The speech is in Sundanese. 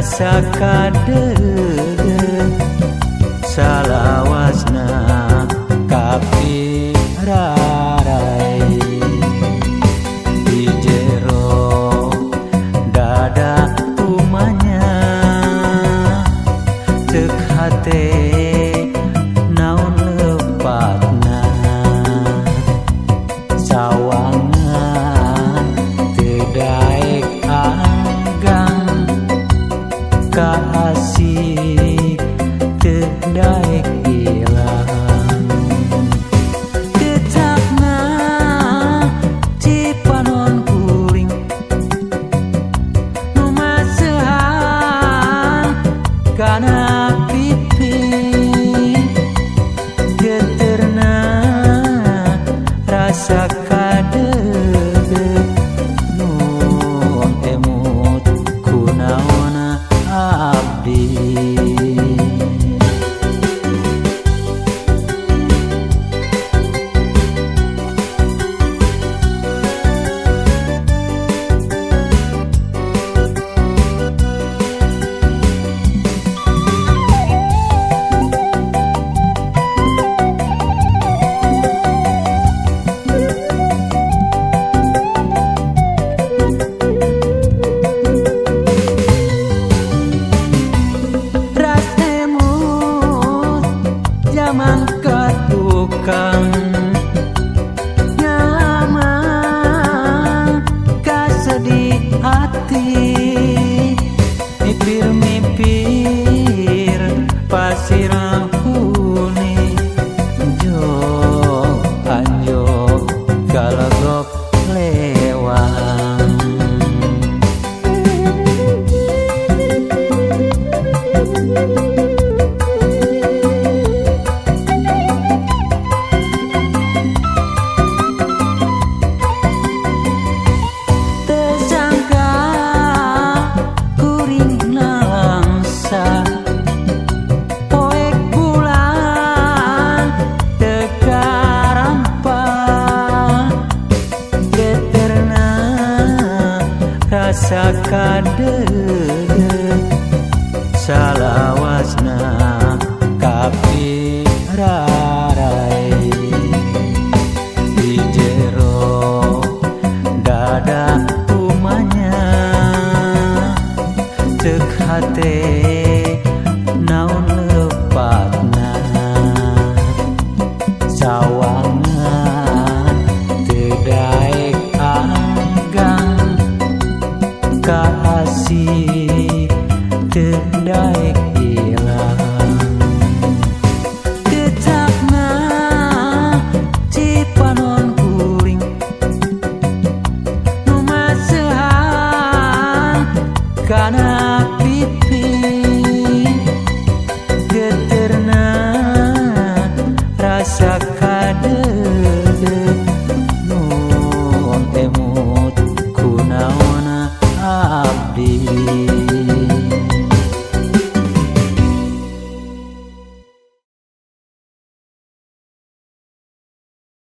rasa kadeh salawasna kapirarai di jero dada umanya cek hate naon lepatna sawangan teu daek anggang kasih teu daek ilang tecakna cipanon kuring nu masehan kana pipi geterna rasa kadeh nun emut kunaon abdi. Zaman katukang nyaman kasedih hati mipir-mipir pasir huni jok anjok galagok lewang rasa kadeh salawasna kapirarai di jero dada umanya cek hate naon lepatna sawangan teu daek anggang kasih teu daek